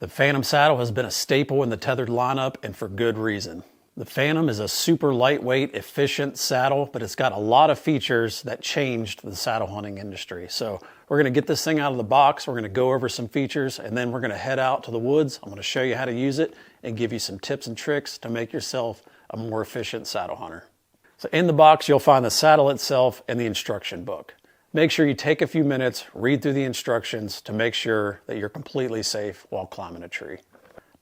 The Phantom saddle has been a staple in the Tethrd lineup, and for good reason. The Phantom is a super lightweight, efficient saddle, but it's got a lot of features that changed the saddle hunting industry. So we're gonna get this thing out of the box, we're gonna go over some features, and then we're gonna head out to the woods. I'm gonna show you how to use it and give you some tips and tricks to make yourself a more efficient saddle hunter. So in the box, you'll find the saddle itself and the instruction book. Make sure you take a few minutes, read through the instructions to make sure that you're completely safe while climbing a tree.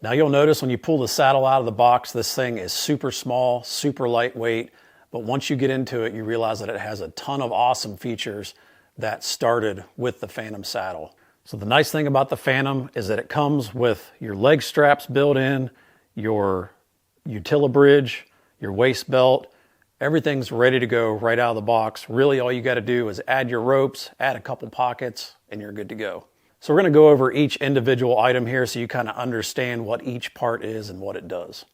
Now you'll notice when you pull the saddle out of the box, this thing is super small, super lightweight, but once you get into it, you realize that it has a ton of awesome features that started with the Phantom saddle. So the nice thing about the Phantom is that it comes with your leg straps built in, your utilibridge, your waist belt. Everything's ready to go right out of the box. Really, all you got to do is add your ropes, add a couple pockets, and you're good to go. So we're going to go over each individual item here so you kind of understand what each part is and what it does.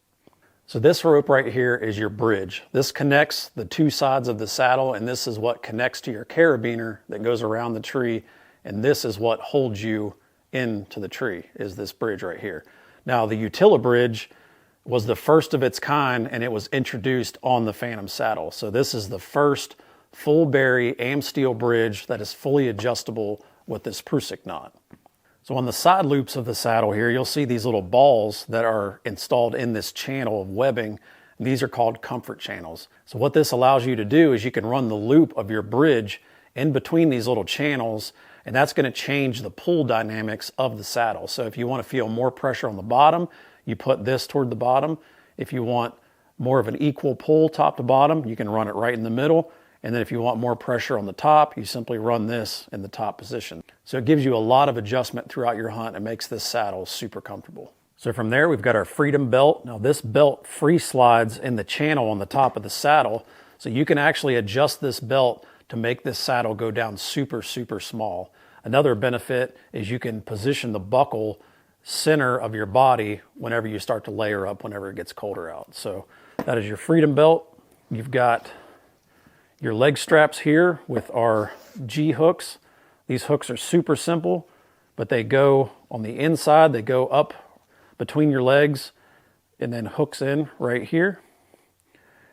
So this rope right here is your bridge. This connects the two sides of the saddle, and this is what connects to your carabiner that goes around the tree, and this is what holds you into the tree, is this bridge right here. Now the utilibridge was the first of its kind, and it was introduced on the Phantom saddle. So this is the first full berry AM steel bridge that is fully adjustable with this Prusik knot. So on the side loops of the saddle here, you'll see these little balls that are installed in this channel of webbing. These are called comfort channels. So what this allows you to do is you can run the loop of your bridge in between these little channels, and that's going to change the pull dynamics of the saddle. So if you want to feel more pressure on the bottom, you put this toward the bottom. If you want more of an equal pull top to bottom, you can run it right in the middle. And then if you want more pressure on the top, you simply run this in the top position. So it gives you a lot of adjustment throughout your hunt and makes this saddle super comfortable. So from there, we've got our Freedom belt. Now this belt free slides in the channel on the top of the saddle. So you can actually adjust this belt to make this saddle go down super, super small. Another benefit is you can position the buckle center of your body whenever you start to layer up, whenever it gets colder out. So that is your Freedom belt. You've got your leg straps here with our G hooks. These hooks are super simple, but they go on the inside, they go up between your legs and then hooks in right here.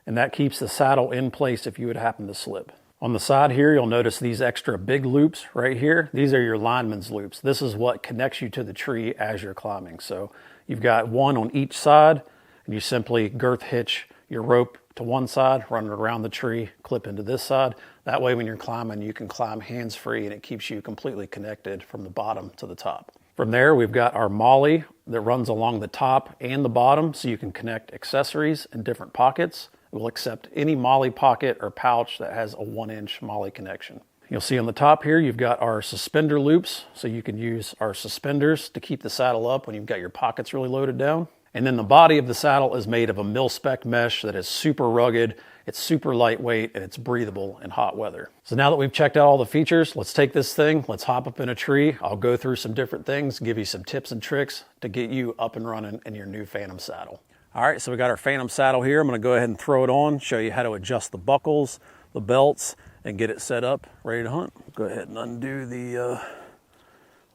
And that keeps the saddle in place if you would happen to slip. On the side here, you'll notice these extra big loops right here. These are your lineman's loops. This is what connects you to the tree as you're climbing. So you've got one on each side, and you simply girth hitch your rope to one side, run it around the tree, clip into this side. That way when you're climbing, you can climb hands-free, and it keeps you completely connected from the bottom to the top. From there, we've got our MOLLE that runs along the top and the bottom, so you can connect accessories in different pockets. We'll accept any MOLLE pocket or pouch that has a 1-inch MOLLE connection. You'll see on the top here, you've got our suspender loops, so you can use our suspenders to keep the saddle up when you've got your pockets really loaded down. And then the body of the saddle is made of a mil-spec mesh that is super rugged, it's super lightweight, and it's breathable in hot weather. So now that we've checked out all the features, let's take this thing, let's hop up in a tree. I'll go through some different things, give you some tips and tricks to get you up and running in your new Phantom saddle. All right, so we got our Phantom saddle here. I'm gonna go ahead and throw it on, show you how to adjust the buckles, the belts, and get it set up, ready to hunt. Go ahead and undo the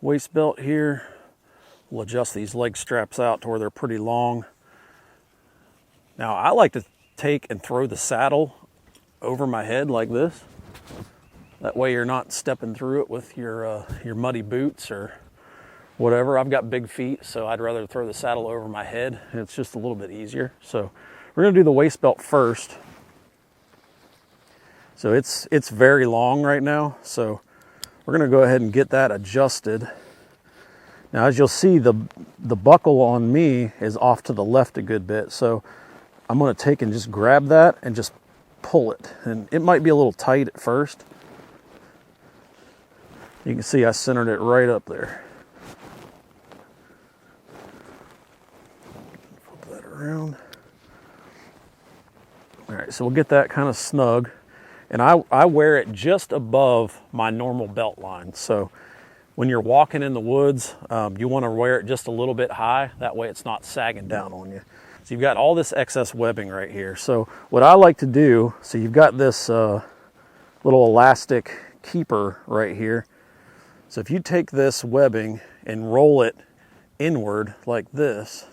waist belt here. We'll adjust these leg straps out to where they're pretty long. Now, I like to take and throw the saddle over my head like this. That way you're not stepping through it with your muddy boots or whatever. I've got big feet, so I'd rather throw the saddle over my head. It's just a little bit easier. So we're gonna do the waist belt first. So it's very long right now. So we're gonna go ahead and get that adjusted. Now, as you'll see, the buckle on me is off to the left a good bit. So I'm gonna take and just grab that and just pull it. And it might be a little tight at first. You can see I centered it right up there. Around. All right, so we'll get that kind of snug, and I wear it just above my normal belt line. So when you're walking in the woods, you want to wear it just a little bit high. That way it's not sagging down on you. So you've got all this excess webbing right here. So what I like to do, so you've got this little elastic keeper right here. So if you take this webbing and roll it inward like this.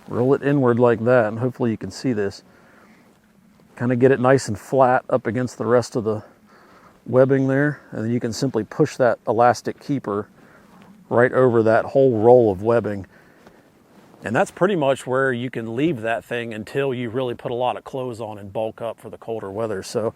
Roll it inward like that, and hopefully you can see this. Kind of get it nice and flat up against the rest of the webbing there, and then you can simply push that elastic keeper right over that whole roll of webbing. And that's pretty much where you can leave that thing until you really put a lot of clothes on and bulk up for the colder weather. So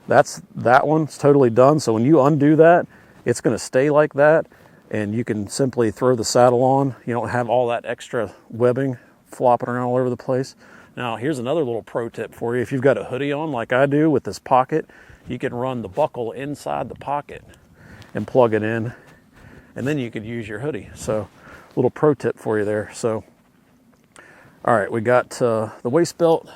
that one's totally done. So when you undo that, it's going to stay like that, and you can simply throw the saddle on. You don't have all that extra webbing flopping around all over the place. Now, here's another little pro tip for you. If you've got a hoodie on like I do with this pocket, you can run the buckle inside the pocket and plug it in, and then you could use your hoodie. So, little pro tip for you there. So, all right, we got the waist belt.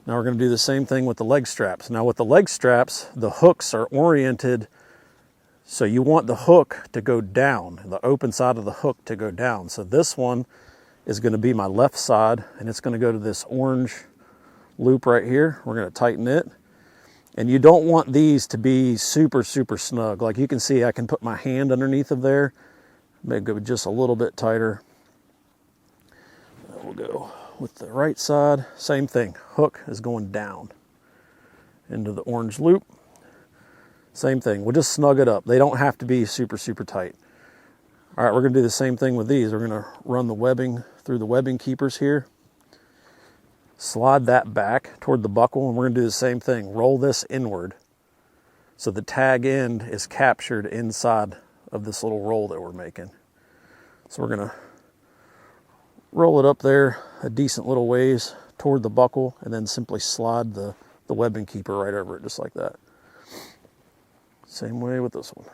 Now we're going to do the same thing with the leg straps. Now with the leg straps, the hooks are oriented, so you want the hook to go down, the open side of the hook to go down. So this one is going to be my left side, and it's going to go to this orange loop right here. We're going to tighten it. And you don't want these to be super, super snug. Like you can see, I can put my hand underneath of there, make it just a little bit tighter. We'll go with the right side. Same thing, hook is going down into the orange loop. Same thing, we'll just snug it up. They don't have to be super, super tight. All right, we're going to do the same thing with these. We're going to run the webbing through the webbing keepers here. Slide that back toward the buckle, and we're going to do the same thing. Roll this inward so the tag end is captured inside of this little roll that we're making. So we're going to roll it up there a decent little ways toward the buckle, and then simply slide the webbing keeper right over it, just like that. Same way with this one.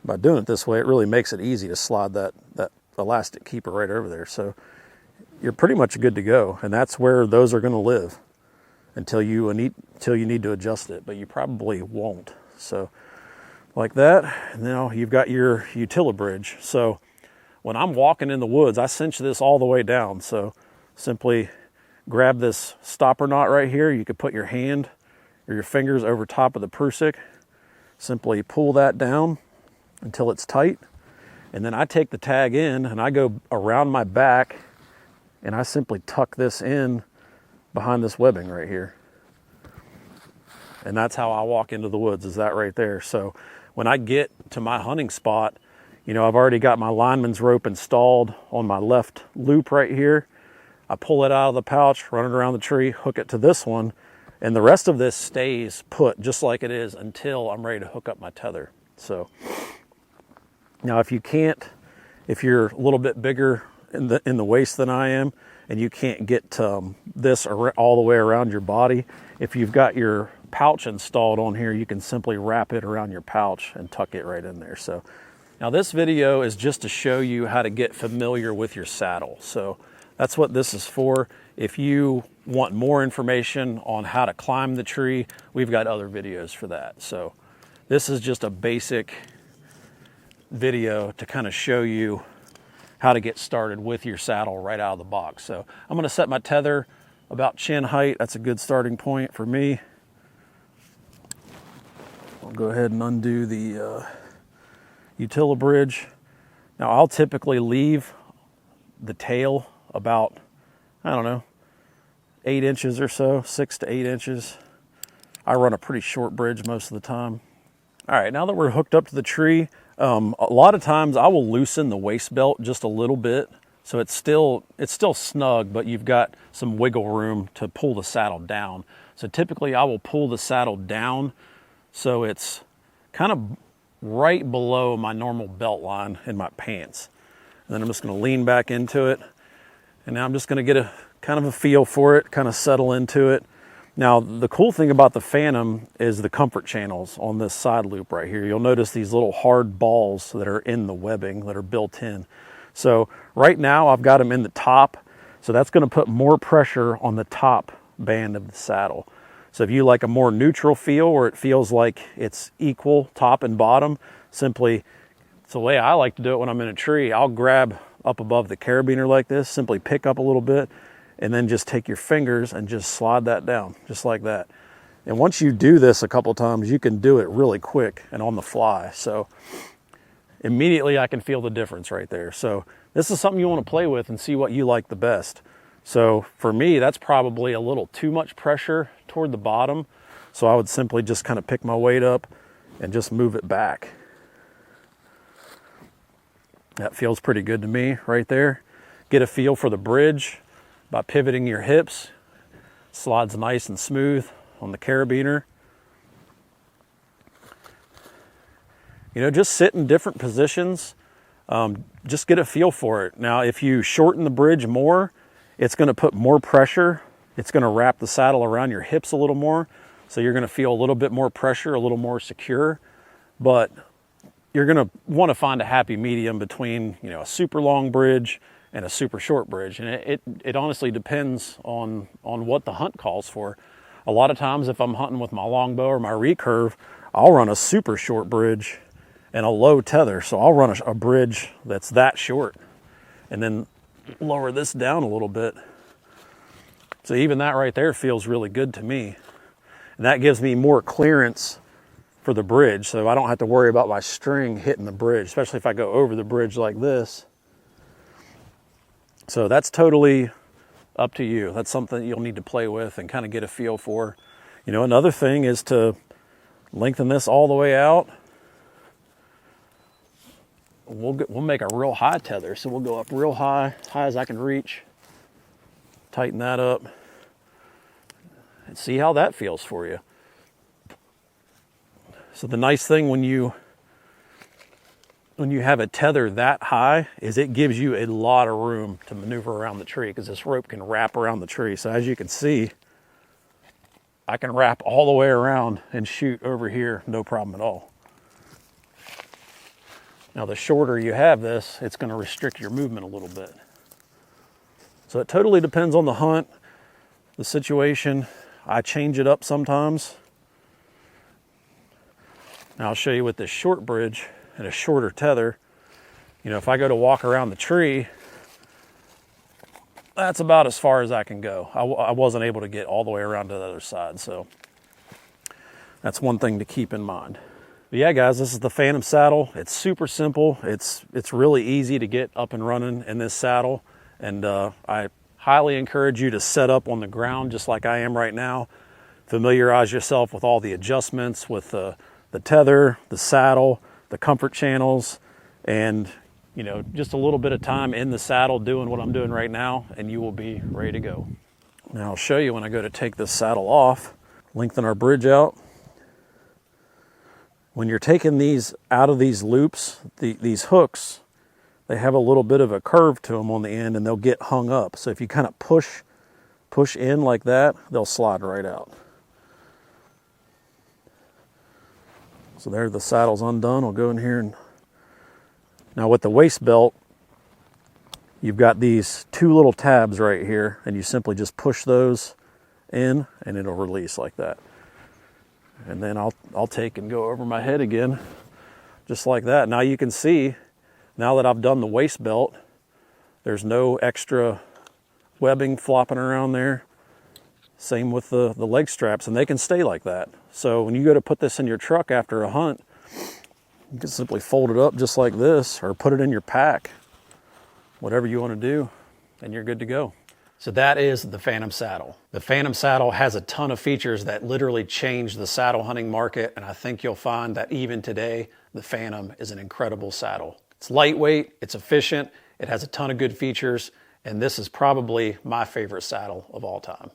By doing it this way, it really makes it easy to slide that elastic keeper right over there. So you're pretty much good to go, and that's where those are going to live until you need to adjust it, but you probably won't. So like that, and now you've got your utility bridge. So when I'm walking in the woods, I cinch this all the way down. So simply grab this stopper knot right here. You could put your hand or your fingers over top of the prusik. Simply pull that down until it's tight, and then I take the tag in and I go around my back, and I simply tuck this in behind this webbing right here. And that's how I walk into the woods, is that right there. So when I get to my hunting spot, you know, I've already got my lineman's rope installed on my left loop right here. I pull it out of the pouch, run it around the tree, hook it to this one, and the rest of this stays put just like it is until I'm ready to hook up my tether. So now if you're a little bit bigger in the waist than I am, and you can't get this all the way around your body, if you've got your pouch installed on here, you can simply wrap it around your pouch and tuck it right in there. So now this video is just to show you how to get familiar with your saddle. So that's what this is for. If you want more information on how to climb the tree, we've got other videos for that. So this is just a basic video to kind of show you how to get started with your saddle right out of the box. So I'm going to set my tether about chin height. That's a good starting point for me. I'll go ahead and undo the utility bridge. Now I'll typically leave the tail about, I don't know, 8 inches or so, 6 to 8 inches. I run a pretty short bridge most of the time. All right, now that we're hooked up to the tree, a lot of times I will loosen the waist belt just a little bit, so it's still snug, but you've got some wiggle room to pull the saddle down. So typically I will pull the saddle down so it's kind of right below my normal belt line in my pants. And then I'm just going to lean back into it, and now I'm just going to get a kind of a feel for it, kind of settle into it. Now, the cool thing about the Phantom is the comfort channels on this side loop right here. You'll notice these little hard balls that are in the webbing that are built in. So right now I've got them in the top, so that's going to put more pressure on the top band of the saddle. So if you like a more neutral feel where it feels like it's equal top and bottom, simply So the way I like to do it when I'm in a tree, I'll grab up above the carabiner like this, simply pick up a little bit, and then just take your fingers and just slide that down, just like that. And once you do this a couple times, you can do it really quick and on the fly. So immediately I can feel the difference right there. So this is something you want to play with and see what you like the best. So for me, that's probably a little too much pressure toward the bottom. So I would simply just kind of pick my weight up and just move it back. That feels pretty good to me right there. Get a feel for the bridge by pivoting your hips. Slides nice and smooth on the carabiner. You know, just sit in different positions. Just get a feel for it. Now, if you shorten the bridge more, it's going to put more pressure. It's going to wrap the saddle around your hips a little more. So you're going to feel a little bit more pressure, a little more secure. But you're going to want to find a happy medium between, you know, a super long bridge and a super short bridge. And it honestly depends on what the hunt calls for. A lot of times if I'm hunting with my longbow or my recurve, I'll run a super short bridge and a low tether. So I'll run a bridge that's that short and then lower this down a little bit. So even that right there feels really good to me. And that gives me more clearance for the bridge, so I don't have to worry about my string hitting the bridge, especially if I go over the bridge like this. So that's totally up to you. That's something you'll need to play with and kind of get a feel for. You know, another thing is to lengthen this all the way out. We'll make a real high tether, so we'll go up real high as I can reach. Tighten that up and see how that feels for you. So the nice thing when you have a tether that high is it gives you a lot of room to maneuver around the tree because this rope can wrap around the tree. So as you can see, I can wrap all the way around and shoot over here, no problem at all. Now the shorter you have this, it's going to restrict your movement a little bit. So it totally depends on the hunt, the situation. I change it up sometimes. Now I'll show you with this short bridge and a shorter tether. You know, if I go to walk around the tree, that's about as far as I can go. I wasn't able to get all the way around to the other side, so that's one thing to keep in mind. But yeah, guys, this is the Phantom saddle. It's super simple. It's really easy to get up and running in this saddle, and I highly encourage you to set up on the ground just like I am right now. Familiarize yourself with all the adjustments, with the tether, the saddle, the comfort channels, and you know, just a little bit of time in the saddle doing what I'm doing right now, and you will be ready to go. Now I'll show you when I go to take this saddle off, lengthen our bridge out. When you're taking these out of these loops, these hooks, they have a little bit of a curve to them on the end and they'll get hung up. So if you kind of push in like that, they'll slide right out. So there, the saddle's undone. I'll go in here and now with the waist belt, you've got these two little tabs right here, and you simply just push those in, and it'll release like that. And then I'll take and go over my head again, just like that. Now you can see, now that I've done the waist belt, there's no extra webbing flopping around there. Same with the leg straps, and they can stay like that. So when you go to put this in your truck after a hunt, you can simply fold it up just like this, or put it in your pack, whatever you want to do, and you're good to go. So that is the Phantom saddle. The Phantom saddle has a ton of features that literally change the saddle hunting market, and I think you'll find that even today, the Phantom is an incredible saddle. It's lightweight, it's efficient, it has a ton of good features, and this is probably my favorite saddle of all time.